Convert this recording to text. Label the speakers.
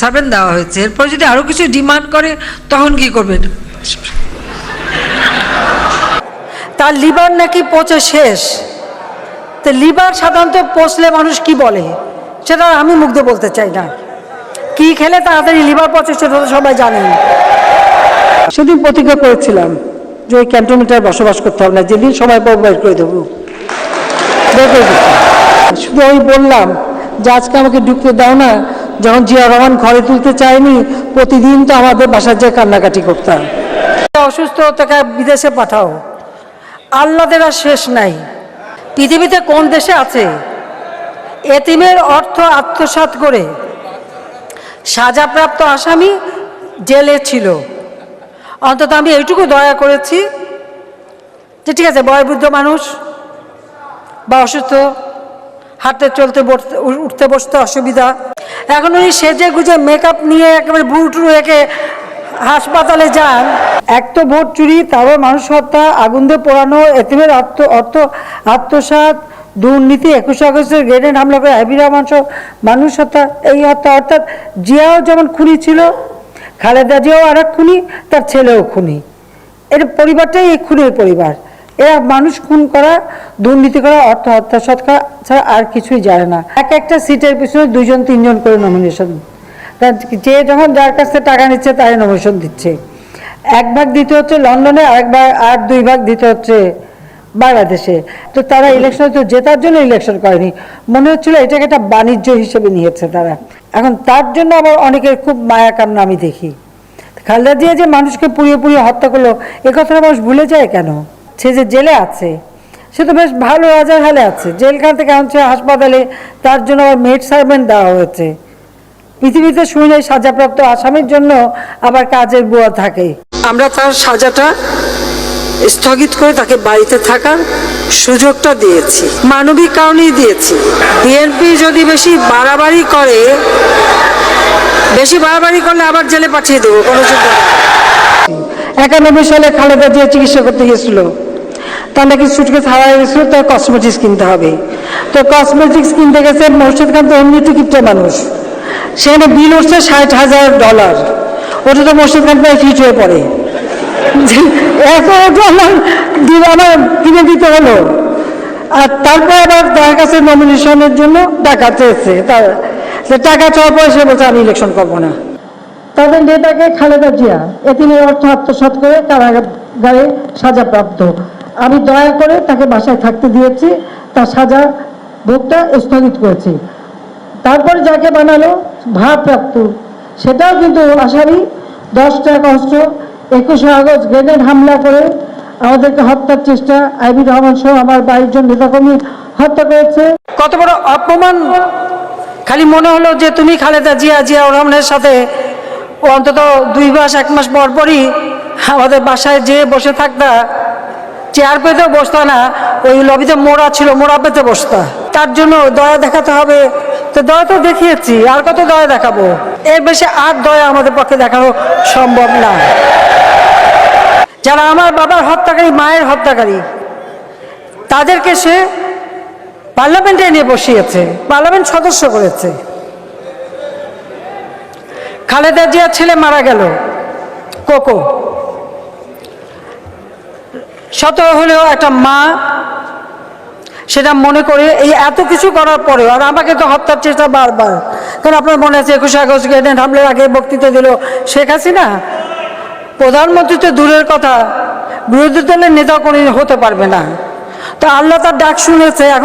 Speaker 1: Servant দেওয়া হয়েছে, এরপর যদি আরও কিছু ডিমান্ড করে তখন কি করবেন?
Speaker 2: তার লিভার নাকি পচে শেষ। তো লিভার সাধারণত পচলে মানুষ কি বলে সেটা আমি মুখ দিয়ে বলতে চাই না। কি খেলে তাড়াতাড়ি লিভার পচে সেটা তো সবাই জানেন। সেদিন প্রতিজ্ঞা করেছিলাম যে ওই ক্যান্টনমেন্টে বসবাস করতে হবে না, যেদিন সবাই বাইর করে দেবো। শুধু আমি বললাম যে আজকে আমাকে ঢুকতে দাও না, যখন জিয়া রহমান ঘরে তুলতে চায়নি প্রতিদিন তো আমাদের বাসার যে কান্নাকাটি করতাম। অসুস্থ তাকে বিদেশে পাঠাও, আল্লাদের আর শেষ নাই। পৃথিবীতে কোন দেশে আছে এতিমের অর্থ আত্মসাৎ করে সাজাপ্রাপ্ত আসামি জেলে ছিল? অন্তত আমি এইটুকু দয়া করেছি যে ঠিক আছে, বয়োবৃদ্ধ মানুষ বা অসুস্থ, হাঁটতে চলতে উঠতে বসতে অসুবিধা, এখন উনি সেজে গুজে মেকআপ নিয়ে একেবারে বুটুরু এঁকে হাসপাতালে যান। এক তো ভোট চুরি, তারপর মানুষ হত্যা, আগুন দিয়ে পোড়ানো, এতিমের অর্থ আত্মসাৎ, দুর্নীতি, 21 আগস্টের গ্রেনেড হামলা করে হাবিব রহমান সহ মানুষ হত্যা। এই হত্যা অর্থাৎ জিয়াও যেমন খুনি ছিল, খালেদা জিয়াও আর এক খুনি, তার ছেলেও খুনি। এর পরিবারটাই এই খুনের পরিবার। এরা মানুষ খুন করা, দুর্নীতি করা, অর্থ আত্মসাৎ করা ছাড়া আর কিছুই জানে না। একটা সিটের পিছনে 2-3জন করে নমিনেশন, যে যখন যার কাছ থেকে টাকা নিচ্ছে তাই নমিনেশন দিচ্ছে। 1 ভাগ দিতে হচ্ছে লন্ডনে, আর 2 ভাগ দিতে হচ্ছে বাংলাদেশে। তো তারা ইলেকশনে তো জেতার জন্য ইলেকশন করেনি, মনে হচ্ছিল এটাকে একটা বাণিজ্য হিসেবে নিয়েছে তারা। এখন তার জন্য আবার অনেকের খুব মায়া কান্না আমি দেখি। খালেদা জিয়া যে মানুষকে পুড়িয়ে পুড়িয়ে হত্যা করলো এ কথাটা মানুষ ভুলে যায় কেন? সে যে জেলে আছে সে তো বেশ ভালো রাজার হালে আছে, জেলখান থেকে আনছে হাসপাতালে, তার জন্য আবার মেড সার্ভেন্ট দেওয়া হয়েছে। পৃথিবীতে শুনে সাজাপ্রাপ্ত আসামির জন্য আবার কাজের বুয়া থাকে। আমরা তার সাজাটা স্থগিত করে তাকে বাড়িতে থাকার সুযোগটা দিয়েছি, মানবিক কারণেই দিয়েছি। বিএনপি যদি বেশি বাড়াবাড়ি করলে আবার জেলে পাঠিয়ে দেবো, কোনো চিন্তা নেই। 91 সালে খালেদা জিয়া চিকিৎসা করতে গেছিল, তার নাকি সুটকেস হারাই গেছিল, তার কসমেটিক্স কিনতে হবে। তো কসমেটিক্স কিনতে গেছে, মোর্শেদ খান তো এমনি টিকিটটা মানুষ, সেখানে বিল উঠছে $60,000। ওটা তো মোর্শেদ খান প্রায় ফিট হয়ে পড়ে। আমার কিনে দিতে হলো। আর তারপর আবার তার কাছে নমিনেশনের জন্য টাকা চেয়েছে, টাকা চাওয়ার পরে সে বলছে আমি ইলেকশন করবো না। তাদের নেতাকে খালেদা জিয়া এতিমের অর্থ আত্মসাৎ করে কারাগারে সাজাপ্রাপ্ত। আমি দয়া করে তাকে বাসায় থাকতে দিয়েছি, তার সাজা ভোগটা স্থগিত করেছি। তারপরে যাকে বানালো ভারপ্রাপ্ত, সেটাও কিন্তু আসামি। 10টা অস্ত্র, 21 আগস্ট গ্রেনেড হামলা করে আমাদেরকে হত্যার চেষ্টা, হাবিব রহমান সহ আমার 22 জন নেতাকর্মী হত্যা করেছে। কত বড় অপমান! খালি মনে হলো যে তুমি খালেদা জিয়া রহমানের সাথে অন্তত 2 মাস 1 মাস পর পরই আমাদের বাসায় যেয়ে বসে থাকতা, চেয়ার পেতেও বসতা না, ওই লবিতে মোড়া ছিল, মোড়া পেতে বসতা। তার জন্য দয়া দেখাতে হবে, তো দয়া তো দেখিয়েছি, আর কত দয়া দেখাবো? এর বেশি আর দয়া আমাদের পক্ষে দেখানো সম্ভব না। যারা আমার বাবার হত্যাকারী, মায়ের হত্যাকারী, তাদেরকে সে পার্লামেন্টে নিয়ে বসিয়েছে, পার্লামেন্ট সদস্য করেছে। খালেদা জিয়ার ছেলে মারা গেল, কোকো, শত হলেও একটা মা সেটা মনে করে এই এত কিছু করার পরেও, আর আমাকে তো হত্যার চেষ্টা বারবার। কারণ আপনার মনে আছে 21 আগস্ট গ্রেনেড হামলার আগে বক্তৃতা দিল শেখ হাসিনা, প্রধানমন্ত্রী তো দূরের কথা, বিরোধী দলের নেতা কোনো হতে পারবে না। তো আল্লাহ তার ডাক শুনেছে। এখন